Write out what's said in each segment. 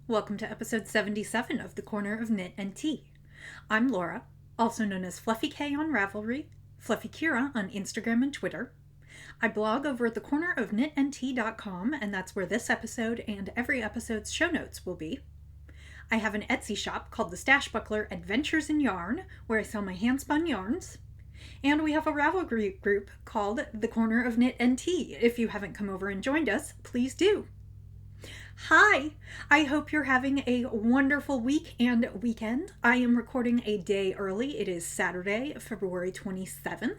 Welcome to episode 77 of The Corner of Knit and Tea. I'm Laura, also known as Fluffy K on Ravelry, Fluffy Kira on Instagram and Twitter. I blog over at thecornerofknitandtea.com, and that's where this episode and every episode's show notes will be. I have an Etsy shop called The Stash Buckler Adventures in Yarn, where I sell my hand-spun yarns. And we have a Ravelry group called The Corner of Knit and Tea. If you haven't come over and joined us, please do. Hi! I hope you're having a wonderful week and weekend. I am recording a day early. It is Saturday, February 27th.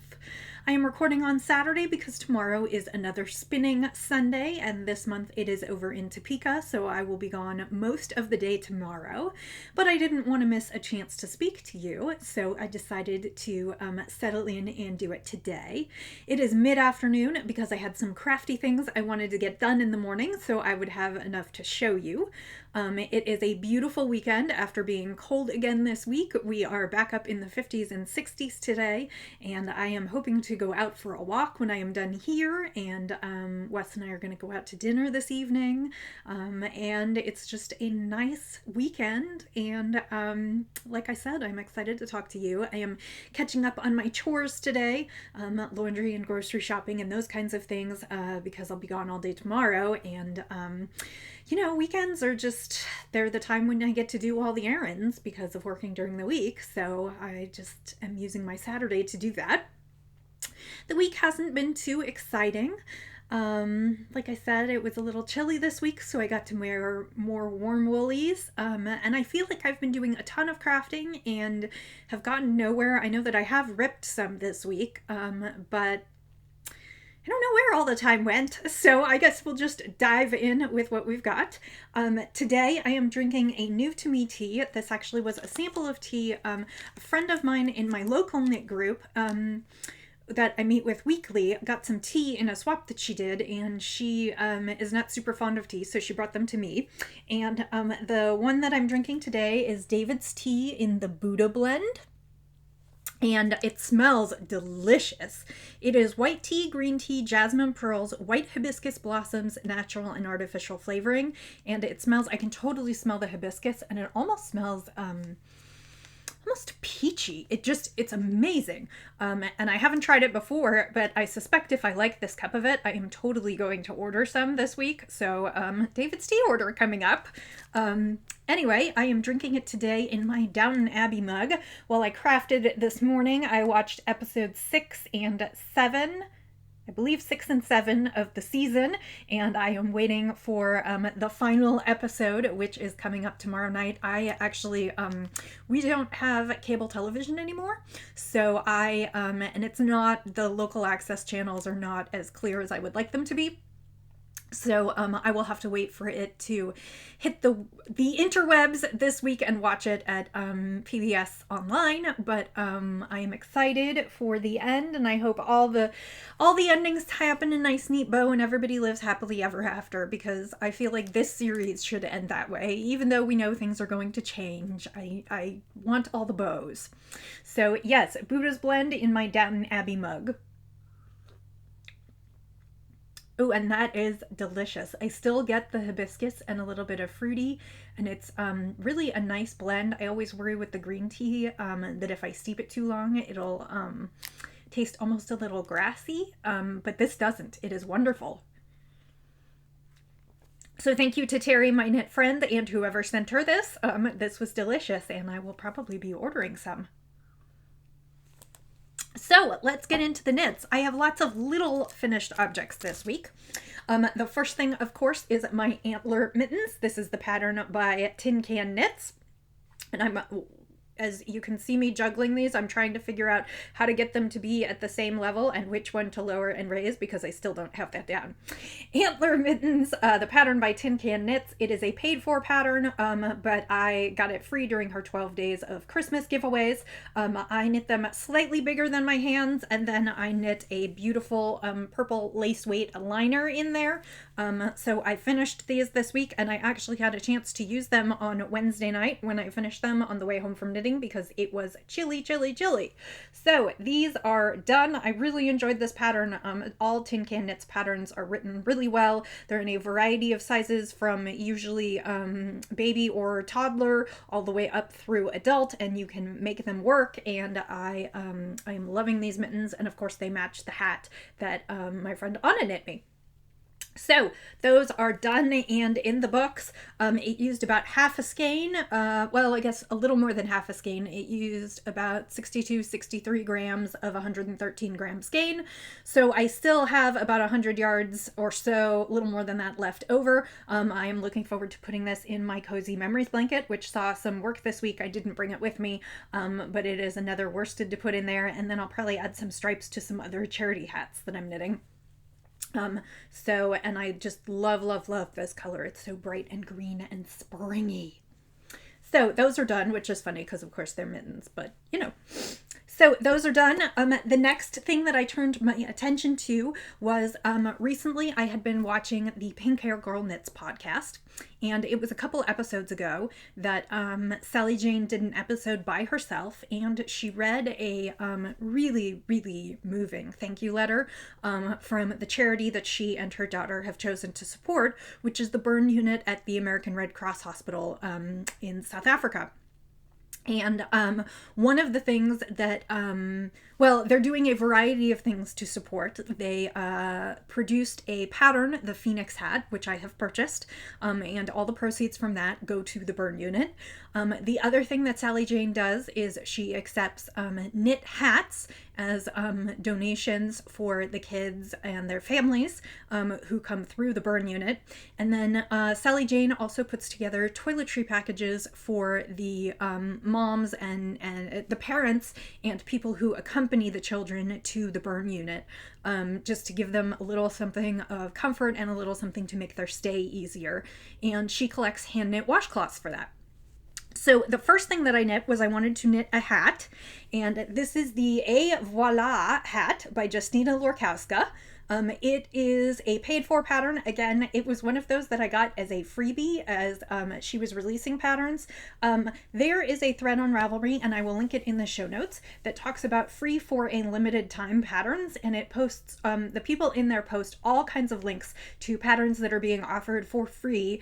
I am recording on Saturday because tomorrow is another spinning Sunday, and this month it is over in Topeka, so I will be gone most of the day tomorrow. But I didn't want to miss a chance to speak to you, so I decided to settle in and do it today. It is mid-afternoon because I had some crafty things I wanted to get done in the morning, so I would have enough to show you. It is a beautiful weekend after being cold again this week. We are back up in the 50s and 60s today, and I am hoping to go out for a walk when I am done here, and Wes and I are going to go out to dinner this evening, and it's just a nice weekend, and like I said, I'm excited to talk to you. I am catching up on my chores today, laundry and grocery shopping and those kinds of things, because I'll be gone all day tomorrow, and weekends are just, they're the time when I get to do all the errands because of working during the week, so I just am using my Saturday to do that. The week hasn't been too exciting. Like I said, it was a little chilly this week, so I got to wear more warm woolies, and I feel like I've been doing a ton of crafting and have gotten nowhere. I know that I have ripped some this week, but I don't know where all the time went, so I guess we'll just dive in with what we've got. Today I am drinking a new to me tea. This actually was a sample of tea a friend of mine in my local knit group that I meet with weekly got some tea in a swap that she did, and she is not super fond of tea, so she brought them to me. And the one that I'm drinking today is David's Tea in the Buddha blend. And it smells delicious. It is white tea, green tea, jasmine pearls, white hibiscus blossoms, natural and artificial flavoring. And it smells, I can totally smell the hibiscus, and it almost smells almost peachy. It's amazing. And I haven't tried it before, but I suspect if I like this cup of it, I am totally going to order some this week. So David's tea order coming up. Anyway, I am drinking it today in my Downton Abbey mug. While I crafted it this morning, I watched episodes 6 and 7. I believe 6 and 7 of the season, and I am waiting for the final episode, which is coming up tomorrow night. I actually, we don't have cable television anymore, so and it's not, the local access channels are not as clear as I would like them to be. So I will have to wait for it to hit the interwebs this week and watch it at PBS online. But I am excited for the end, and I hope all the endings tie up in a nice, neat bow, and everybody lives happily ever after. Because I feel like this series should end that way, even though we know things are going to change. I want all the bows. So yes, Buddha's blend in my Downton Abbey mug. Oh, and that is delicious. I still get the hibiscus and a little bit of fruity, and it's really a nice blend. I always worry with the green tea that if I steep it too long, it'll taste almost a little grassy, but this doesn't. It is wonderful. So thank you to Terry, my knit friend, and whoever sent her this. This was delicious, and I will probably be ordering some. So let's get into the knits. I have lots of little finished objects this week. The first thing, of course, is my antler mittens. This is the pattern by Tin Can Knits. And as you can see me juggling these, I'm trying to figure out how to get them to be at the same level and which one to lower and raise because I still don't have that down. Antler mittens, the pattern by Tin Can Knits. It is a paid for pattern, but I got it free during her 12 days of Christmas giveaways. I knit them slightly bigger than my hands, and then I knit a beautiful purple lace weight liner in there. So I finished these this week, and I actually had a chance to use them on Wednesday night when I finished them on the way home from knitting knitting because it was chilly, chilly, chilly. So these are done. I really enjoyed this pattern. All Tin Can Knits patterns are written really well. They're in a variety of sizes from usually baby or toddler all the way up through adult, and you can make them work. And I am loving these mittens, and of course they match the hat that my friend Anna knit me. So those are done and in the books. It used about half a skein. Well, I guess a little more than half a skein. It used about 62, 63 grams of 113 gram skein. So I still have about 100 yards or so, a little more than that left over. I am looking forward to putting this in my Cozy Memories blanket, which saw some work this week. I didn't bring it with me, but it is another worsted to put in there. And then I'll probably add some stripes to some other charity hats that I'm knitting. And I just love, love, love this color. It's so bright and green and springy. So those are done, which is funny because of course they're mittens, but you know. So those are done. The next thing that I turned my attention to was recently I had been watching the Pink Hair Girl Knits podcast, and it was a couple episodes ago that Sally Jane did an episode by herself, and she read a really, really moving thank you letter from the charity that she and her daughter have chosen to support, which is the burn unit at the American Red Cross Hospital in South Africa. And one of the things that, well, they're doing a variety of things to support. They produced a pattern, the Phoenix hat, which I have purchased, and all the proceeds from that go to the burn unit. The other thing that Sally Jane does is she accepts knit hats as donations for the kids and their families who come through the burn unit. And then Sally Jane also puts together toiletry packages for the moms and the parents and people who accompany the children to the burn unit, just to give them a little something of comfort and a little something to make their stay easier. And she collects hand knit washcloths for that. So the first thing that I knit was I wanted to knit a hat, and this is the Et Voila hat by Justyna Lorkowska. It is a paid for pattern. Again, it was one of those that I got as a freebie as she was releasing patterns. There is a thread on Ravelry, and I will link it in the show notes, that talks about free for a limited time patterns, and it posts, the people in there post all kinds of links to patterns that are being offered for free,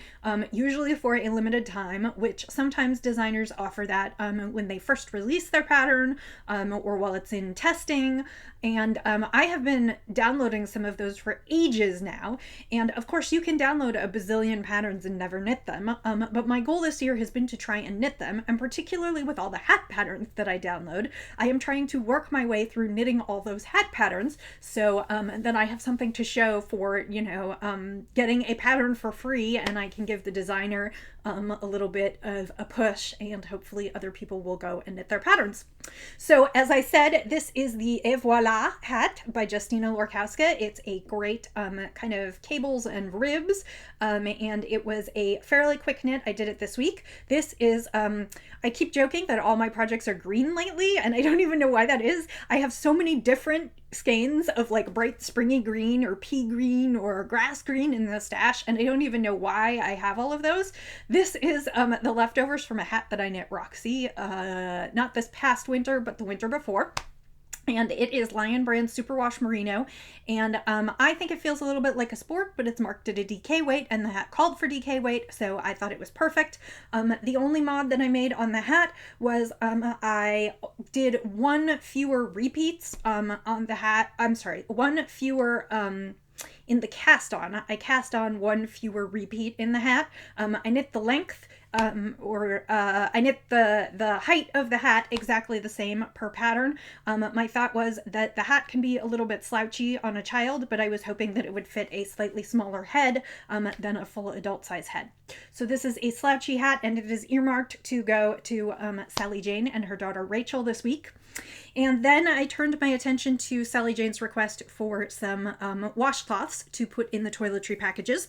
usually for a limited time, which sometimes designers offer that when they first release their pattern or while it's in testing. And I have been downloading some of those for ages now. And of course you can download a bazillion patterns and never knit them. But my goal this year has been to try and knit them. And particularly with all the hat patterns that I download, I am trying to work my way through knitting all those hat patterns. So then I have something to show for, you know, getting a pattern for free, and I can give the designer a little bit of a push, and hopefully other people will go and knit their patterns. So as I said, this is the Et Voila hat by Justyna Lorkowska. It's a great kind of cables and ribs, and it was a fairly quick knit. I did it this week. This is, I keep joking that all my projects are green lately, and I don't even know why that is. I have so many different skeins of like bright springy green or pea green or grass green in the stash, and I don't even know why I have all of those. This is the leftovers from a hat that I knit Roxy, not this past winter, but the winter before. And it is Lion Brand Superwash Merino, and I think it feels a little bit like a sport, but it's marked at a DK weight, and the hat called for DK weight, so I thought it was perfect. The only mod that I made on the hat was I did one fewer repeats on the hat. I'm sorry, one fewer in the cast on. I cast on one fewer repeat in the hat. I knit the length I knit the height of the hat exactly the same per pattern. My thought was that the hat can be a little bit slouchy on a child, but I was hoping that it would fit a slightly smaller head than a full adult size head. So this is a slouchy hat, and it is earmarked to go to Sally Jane and her daughter Rachel this week. And then I turned my attention to Sally Jane's request for some washcloths to put in the toiletry packages.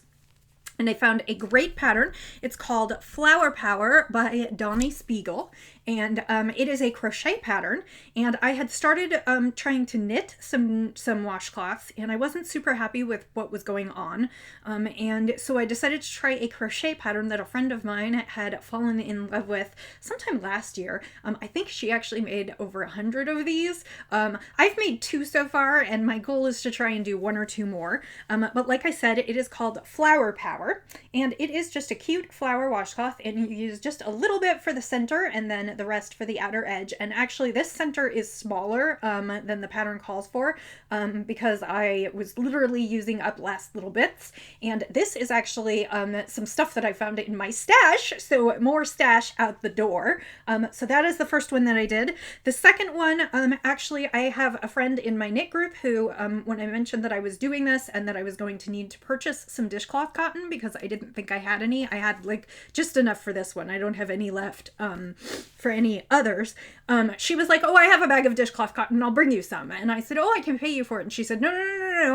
And I found a great pattern. It's called Flower Power by Donnie Spiegel. and it is a crochet pattern, and I had started trying to knit some washcloths, and I wasn't super happy with what was going on, and so I decided to try a crochet pattern that a friend of mine had fallen in love with sometime last year. I think she actually made over 100 of these. I've made 2 so far, and my goal is to try and do 1 or 2 more, but like I said, it is called Flower Power, and it is just a cute flower washcloth, and you use just a little bit for the center and then the rest for the outer edge. And actually this center is smaller than the pattern calls for, because I was literally using up last little bits, and this is actually some stuff that I found in my stash, so more stash out the door. So that is the first one that I did. The second one, actually I have a friend in my knit group who, when I mentioned that I was doing this and that I was going to need to purchase some dishcloth cotton because I didn't think I had any, I had like just enough for this one. I don't have any left for any others. She was like, oh, I have a bag of dishcloth cotton, I'll bring you some. And I said, oh, I can pay you for it. And she said, no,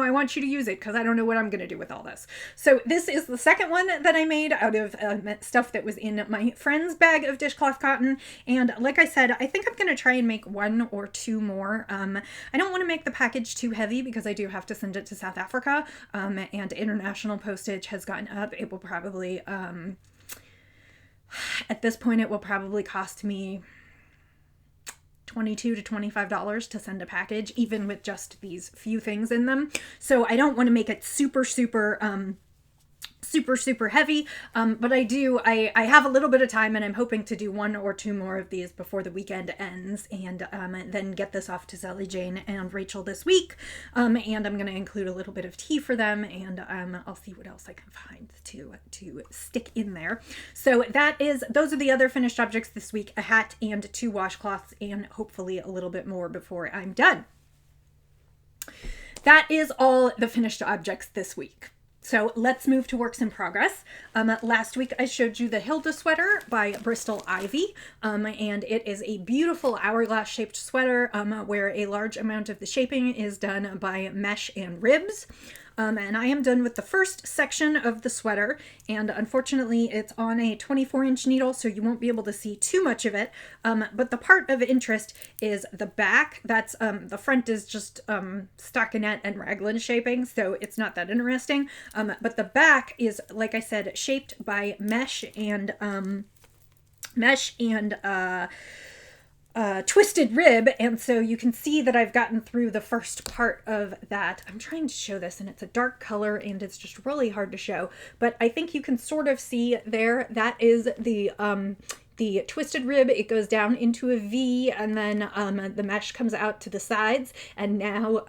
I want you to use it because I don't know what I'm going to do with all this. So this is the second one that I made out of stuff that was in my friend's bag of dishcloth cotton. And like I said, I think I'm going to try and make 1 or 2 more. I don't want to make the package too heavy because I do have to send it to South Africa, and international postage has gotten up. It will probably, at this point, it will probably cost me $22 to $25 to send a package, even with just these few things in them. So I don't want to make it super heavy, but I have a little bit of time, and I'm hoping to do 1 or 2 more of these before the weekend ends, and then get this off to Sally Jane and Rachel this week, and I'm going to include a little bit of tea for them, and I'll see what else I can find to stick in there. So those are the other finished objects this week: a hat and 2 washcloths, and hopefully a little bit more before I'm done. That is all the finished objects this week. So let's move to works in progress. Last week I showed you the Hilda sweater by Bristol Ivy, and it is a beautiful hourglass shaped sweater where a large amount of the shaping is done by mesh and ribs. And I am done with the first section of the sweater, and unfortunately it's on a 24-inch needle, so you won't be able to see too much of it, but the part of interest is the back. That's the front is just stockinette and raglan shaping, so it's not that interesting, but the back is, like I said, shaped by mesh and twisted rib, and so you can see that I've gotten through the first part of that. I'm trying to show this, and it's a dark color and it's just really hard to show, but I think you can sort of see there, that is the twisted rib. It goes down into a V, and then the mesh comes out to the sides, and now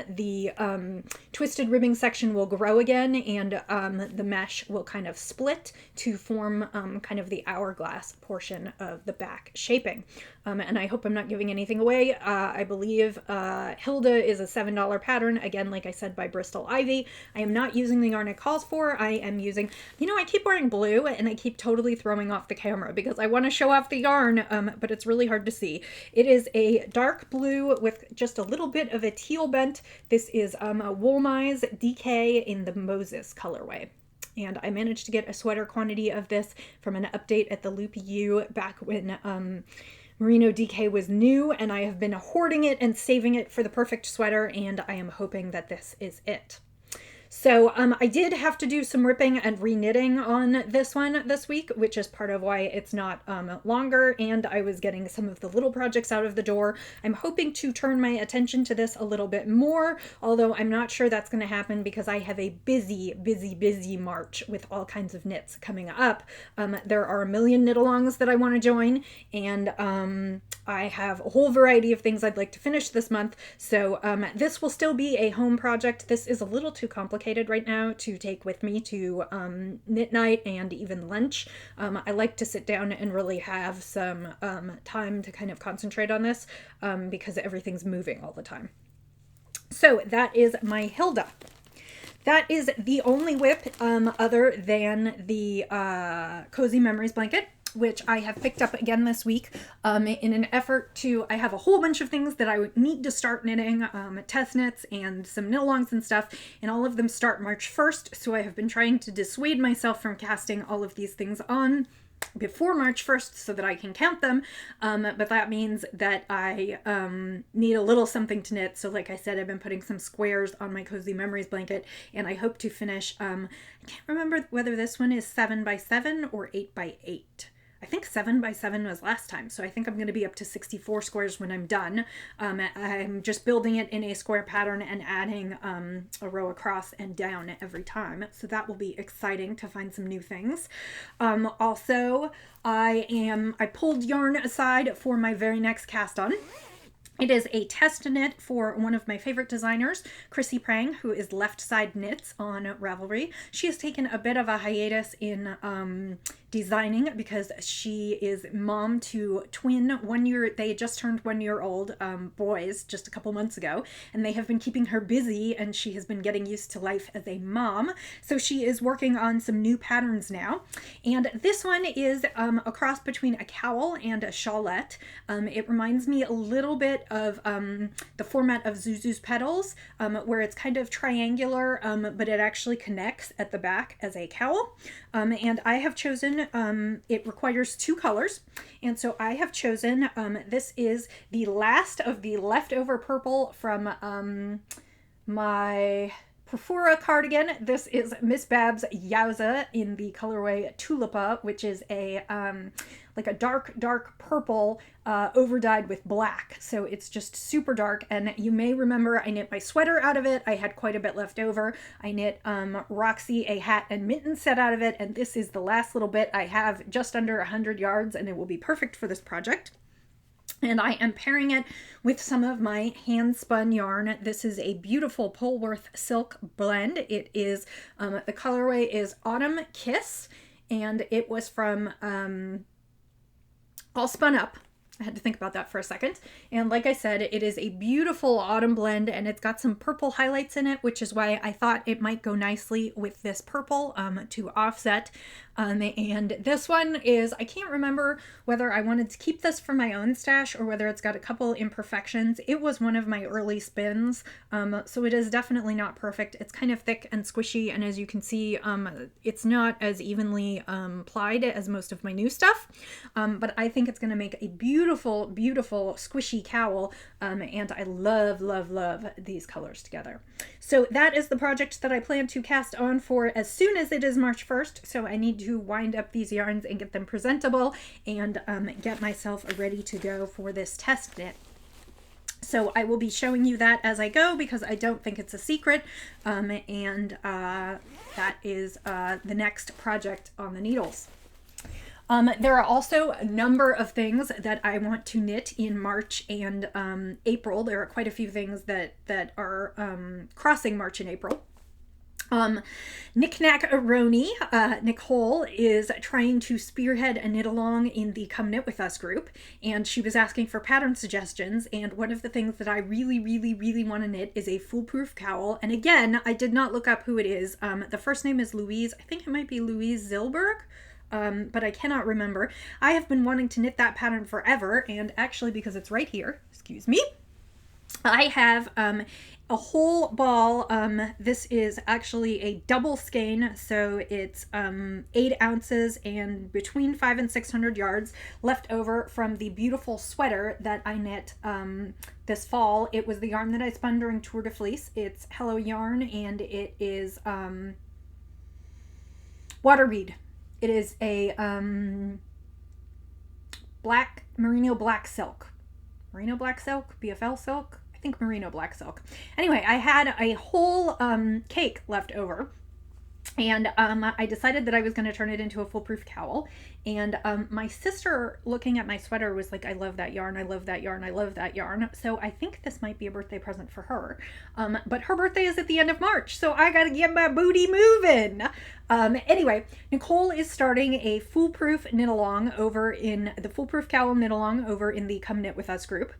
the twisted ribbing section will grow again, and the mesh will kind of split to form kind of the hourglass portion of the back shaping. And I hope I'm not giving anything away. I believe Hilda is a $7 pattern, again, like I said, by Bristol Ivy. I am not using the yarn it calls for. I am using, I keep wearing blue, and I keep totally throwing off the camera because I want to show off the yarn, but it's really hard to see. It is a dark blue with just a little bit of a teal bent. This is a Woolmize DK in the Moses colorway. And I managed to get a sweater quantity of this from an update at the Loopy U back when Merino DK was new, and I have been hoarding it and saving it for the perfect sweater, and I am hoping that this is it. So I did have to do some ripping and reknitting on this one this week, which is part of why it's not longer, and I was getting some of the little projects out of the door. I'm hoping to turn my attention to this a little bit more, although I'm not sure that's going to happen because I have a busy March with all kinds of knits coming up. There are a million knit-alongs that I want to join, and I have a whole variety of things I'd like to finish this month, so this will still be a home project. This is a little too complicated right now to take with me to knit night and even lunch. I like to sit down and really have some time to kind of concentrate on this because everything's moving all the time. So that is my Hilda. That is the only WIP other than the Cozy Memories blanket, which I have picked up again this week in an effort to, I have a whole bunch of things that I would need to start knitting, test knits and some knit-alongs and stuff, and all of them start March 1st, so I have been trying to dissuade myself from casting all of these things on before March 1st so that I can count them, but that means that I need a little something to knit. So like I said, I've been putting some squares on my Cozy Memories blanket, and I hope to finish, I can't remember whether this one is 7x7 or 8x8. I think 7x7 was last time, so I think I'm going to be up to 64 squares when I'm done. I'm just building it in a square pattern and adding a row across and down every time, so that will be exciting to find some new things. Also, I pulled yarn aside for my very next cast on. It is a test knit for one of my favorite designers, Chrissy Prang, who is Left Side Knits on Ravelry. She has taken a bit of a hiatus in designing because she is mom to twin they just turned 1 year old boys just a couple months ago, and they have been keeping her busy, and she has been getting used to life as a mom. So she is working on some new patterns now, and this one is a cross between a cowl and a shawlette. It reminds me a little bit of the format of Zuzu's Petals, where it's kind of triangular, but it actually connects at the back as a cowl. And I have chosen, it requires 2 colors, and so I have chosen, this is the last of the leftover purple from my Perfura cardigan. This is Miss Babs Yowza in the colorway Tulipa, which is a like a dark purple overdyed with black. So it's just super dark, and you may remember I knit my sweater out of it. I had quite a bit left over. I knit Roxy a hat and mitten set out of it, and this is the last little bit. I have just under 100 yards, and it will be perfect for this project. And I am pairing it with some of my hand spun yarn. This is a beautiful Polworth silk blend. It is, the colorway is Autumn Kiss, and it was from All Spun Up. I had to think about that for a second. And like I said, it is a beautiful autumn blend, and it's got some purple highlights in it, which is why I thought it might go nicely with this purple to offset. And this one is, I can't remember whether I wanted to keep this for my own stash or whether it's got a couple imperfections. It was one of my early spins, so it is definitely not perfect. It's kind of thick and squishy, and as you can see, it's not as evenly plied as most of my new stuff, but I think it's going to make a beautiful, beautiful squishy cowl, and I love, love, love these colors together. So that is the project that I plan to cast on for as soon as it is March 1st, so I need to wind up these yarns and get them presentable and get myself ready to go for this test knit. So I will be showing you that as I go because I don't think it's a secret, and that is the next project on the needles. There are also a number of things that I want to knit in March and April. There are quite a few things that are crossing March and April. Knick-Knack-A-Roni, Nicole is trying to spearhead a knit along in the Come Knit With Us group, and she was asking for pattern suggestions, and one of the things that I really, really, really want to knit is a foolproof cowl. And again, I did not look up who it is. The first name is Louise. I think it might be Louise Zilberg. But I cannot remember. I have been wanting to knit that pattern forever, and actually because it's right here, excuse me, I have a whole ball. This is actually a double skein, so it's 8 ounces and between 500 and 600 yards left over from the beautiful sweater that I knit this fall. It was the yarn that I spun during Tour de Fleece. It's Hello Yarn, and it is Waterweed. It is a black merino black silk. Merino black silk? BFL silk? I think merino black silk. Anyway, I had a whole cake left over, and I decided that I was going to turn it into a foolproof cowl. And my sister, looking at my sweater, was like, I love that yarn, I love that yarn, I love that yarn. So I think this might be a birthday present for her. But her birthday is at the end of March, so I got to get my booty moving. Anyway, Nicole is starting a foolproof knit along over in the Foolproof Cowl knit along over in the Come Knit With Us group.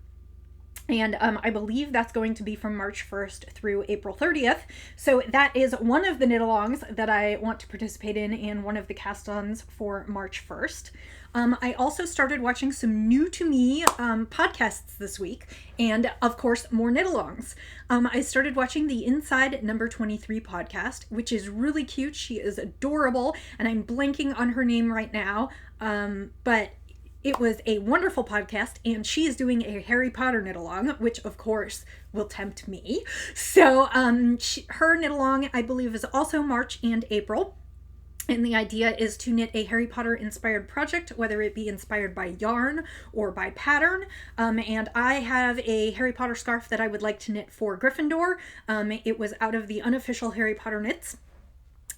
And I believe that's going to be from March 1st through April 30th. So that is one of the knit-alongs that I want to participate in, and one of the cast-ons for March 1st. I also started watching some new to me podcasts this week, and of course, more knit-alongs. I started watching the Inside Number 23 podcast, which is really cute. She is adorable, and I'm blanking on her name right now, but it was a wonderful podcast, and she is doing a Harry Potter knit-along, which of course will tempt me. So her knit-along, I believe, is also March and April. And the idea is to knit a Harry Potter inspired project, whether it be inspired by yarn or by pattern. And I have a Harry Potter scarf that I would like to knit for Gryffindor. It was out of the unofficial Harry Potter Knits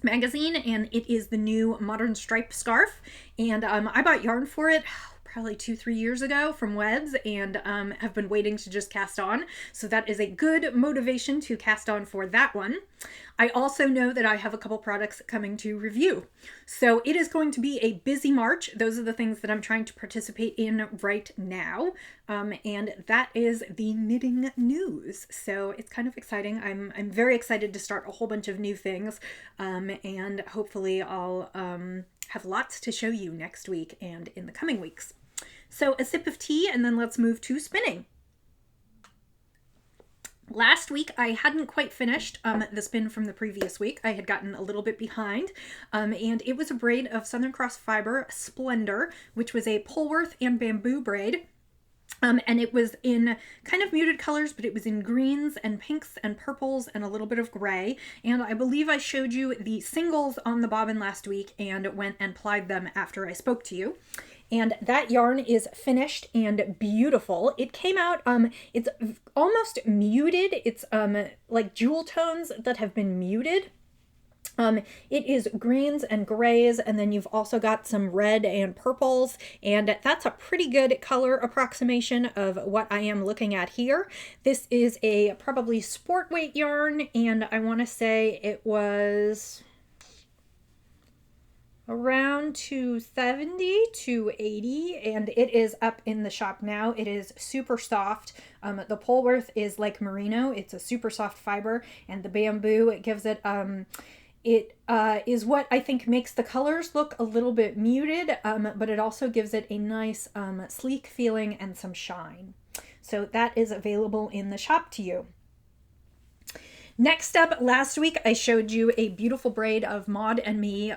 magazine, and it is the new modern stripe scarf. And I bought yarn for it probably 2-3 years ago from Webs, and have been waiting to just cast on. So that is a good motivation to cast on for that one. I also know that I have a couple products coming to review. So it is going to be a busy March. Those are the things that I'm trying to participate in right now. And that is the knitting news. So it's kind of exciting. I'm very excited to start a whole bunch of new things. And hopefully I'll have lots to show you next week and in the coming weeks. So a sip of tea, and then let's move to spinning. Last week, I hadn't quite finished the spin from the previous week. I had gotten a little bit behind, and it was a braid of Southern Cross Fiber Splendor, which was a Polworth and bamboo braid. And it was in kind of muted colors, but it was in greens and pinks and purples and a little bit of gray. And I believe I showed you the singles on the bobbin last week and went and plied them after I spoke to you. And that yarn is finished and beautiful. It came out, it's almost muted. It's like jewel tones that have been muted. It is greens and grays, and then you've also got some red and purples, and that's a pretty good color approximation of what I am looking at here. This is a probably sport weight yarn, and I want to say it was around 270 to 80, and it is up in the shop now. It is super soft. The Polworth is like merino. It's a super soft fiber, and the bamboo, it gives it it is what I think makes the colors look a little bit muted, but it also gives it a nice sleek feeling and some shine. So that is available in the shop to you. Next up, last week I showed you a beautiful braid of Maud and Me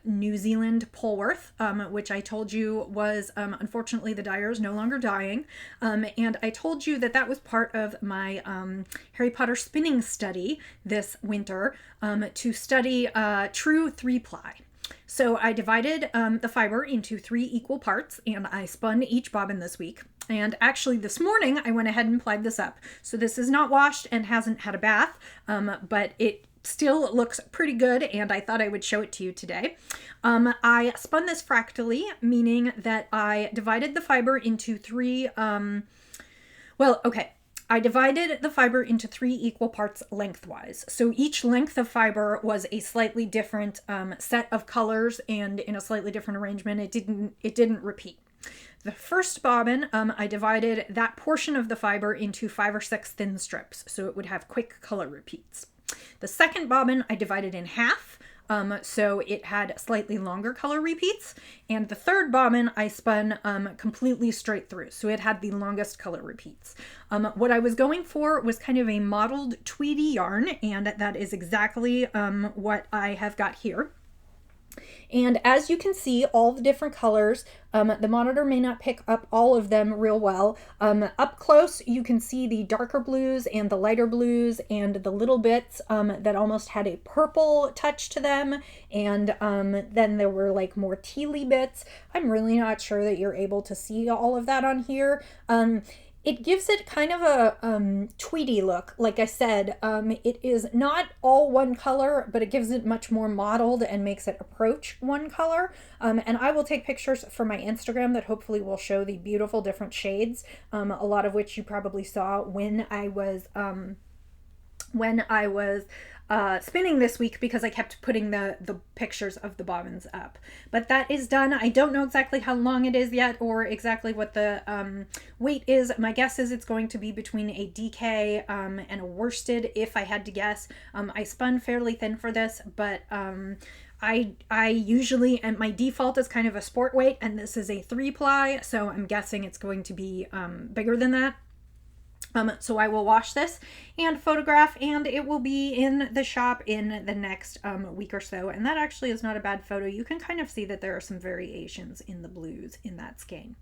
New Zealand Polworth, which I told you was, unfortunately, the dyer is no longer dying. And I told you that that was part of my Harry Potter spinning study this winter to study true 3-ply. So I divided the fiber into 3 equal parts, and I spun each bobbin this week. And actually this morning I went ahead and plied this up. So this is not washed and hasn't had a bath, but it still looks pretty good, and I thought I would show it to you today. I spun this fractally, meaning that I divided the fiber into 3, I divided the fiber into 3 equal parts lengthwise. So each length of fiber was a slightly different set of colors and in a slightly different arrangement. It didn't repeat. The first bobbin, I divided that portion of the fiber into 5 or 6 thin strips, so it would have quick color repeats. The second bobbin, I divided in half, so it had slightly longer color repeats. And the third bobbin, I spun completely straight through, so it had the longest color repeats. What I was going for was kind of a mottled tweedy yarn, and that is exactly what I have got here. And as you can see, all the different colors, the monitor may not pick up all of them real well. Up close, you can see the darker blues and the lighter blues and the little bits that almost had a purple touch to them. And then there were like more tealy bits. I'm really not sure that you're able to see all of that on here. It gives it kind of a tweedy look. Like I said, it is not all one color, but it gives it much more mottled and makes it approach one color. And I will take pictures for my Instagram that hopefully will show the beautiful different shades, a lot of which you probably saw when I was spinning this week because I kept putting the pictures of the bobbins up. But that is done. I don't know exactly how long it is yet or exactly what the weight is. My guess is it's going to be between a DK and a worsted, if I had to guess. I spun fairly thin for this, but I usually, and my default is kind of a sport weight, and this is a 3-ply, so I'm guessing it's going to be bigger than that. So I will wash this and photograph, and it will be in the shop in the next week or so. And that actually is not a bad photo. You can kind of see that there are some variations in the blues in that skein.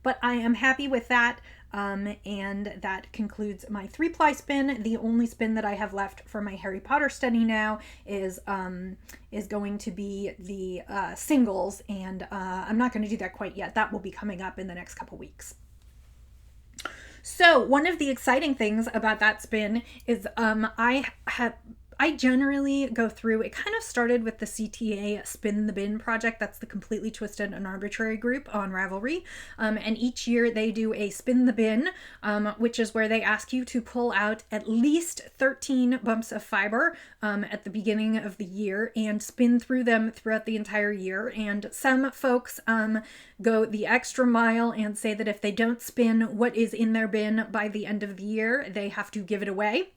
But I am happy with that, and that concludes my 3-ply spin. The only spin that I have left for my Harry Potter study now is going to be the singles, and I'm not going to do that quite yet. That will be coming up in the next couple weeks. So one of the exciting things about that spin is I generally go through, it kind of started with the CTA Spin the Bin project. That's the Completely Twisted and Arbitrary group on Ravelry. And each year they do a Spin the Bin, which is where they ask you to pull out at least 13 bumps of fiber at the beginning of the year and spin through them throughout the entire year. And some folks go the extra mile and say that if they don't spin what is in their bin by the end of the year, they have to give it away.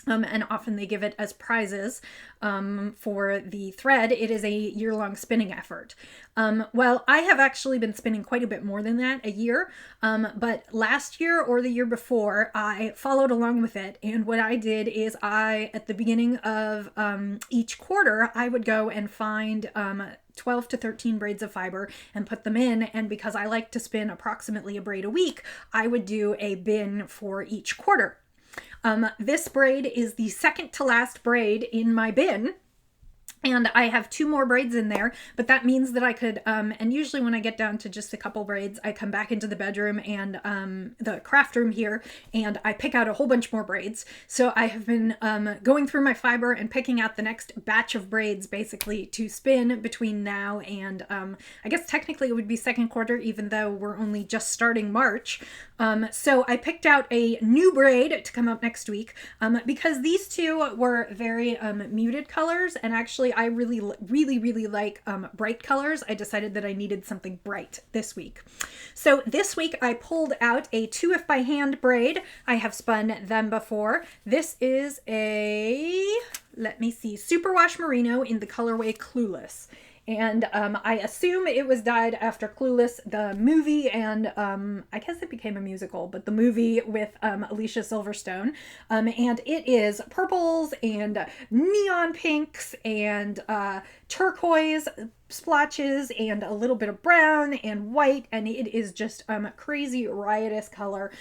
And often they give it as prizes for the thread. It is a year-long spinning effort. Well, I have actually been spinning quite a bit more than that, a year. But last year or the year before, I followed along with it. And what I did is at the beginning of each quarter, I would go and find 12 to 13 braids of fiber and put them in. And because I like to spin approximately a braid a week, I would do a bin for each quarter. This braid is the second to last braid in my bin. And I have 2 more braids in there, but that means that I could, and usually when I get down to just a couple braids, I come back into the bedroom and the craft room here, and I pick out a whole bunch more braids. So I have been going through my fiber and picking out the next batch of braids, basically, to spin between now and, I guess technically it would be second quarter, even though we're only just starting March. So I picked out a new braid to come up next week, because these two were very muted colors, and actually I really like bright colors. I decided that I needed something bright this week. So this week I pulled out a 2F by hand braid. I have spun them before. This is a, let me see, Superwash Merino in the colorway Clueless. And I assume it was dyed after Clueless, the movie, and I guess it became a musical, but the movie with Alicia Silverstone. And it is purples and neon pinks and turquoise splotches and a little bit of brown and white, and it is just crazy riotous color,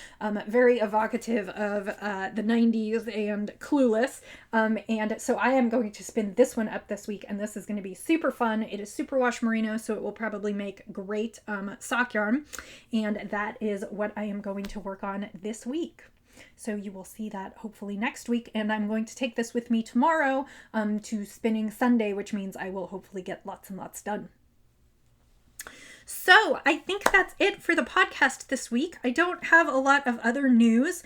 very evocative of the 90s and Clueless. And so I am going to spin this one up this week, and this is going to be super fun. It is Superwash Merino, so it will probably make great sock yarn, and that is what I am going to work on this week. So you will see that hopefully next week, and I'm going to take this with me tomorrow to Spinning Sunday, which means I will hopefully get lots and lots done. So I think that's it for the podcast this week. I don't have a lot of other news.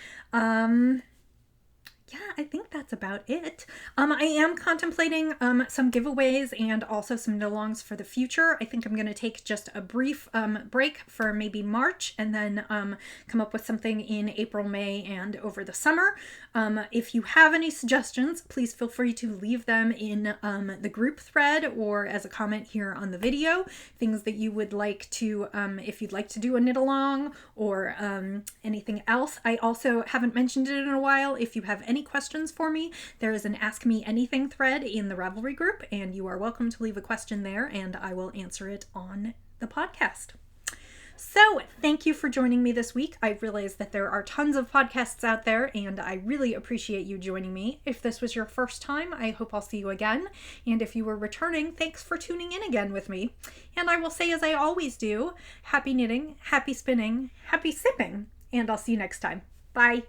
Yeah, I think that's about it. I am contemplating some giveaways and also some knit-alongs for the future. I think I'm going to take just a brief break for maybe March and then come up with something in April, May, and over the summer. If you have any suggestions, please feel free to leave them in the group thread or as a comment here on the video. Things that you would like to, if you'd like to do a knit-along or anything else. I also haven't mentioned it in a while. If you have any questions for me, there is an Ask Me Anything thread in the Ravelry group, and you are welcome to leave a question there, and I will answer it on the podcast. So thank you for joining me this week. I realize that there are tons of podcasts out there, and I really appreciate you joining me. If this was your first time, I hope I'll see you again. And if you were returning, thanks for tuning in again with me. And I will say, as I always do, happy knitting, happy spinning, happy sipping, and I'll see you next time. Bye.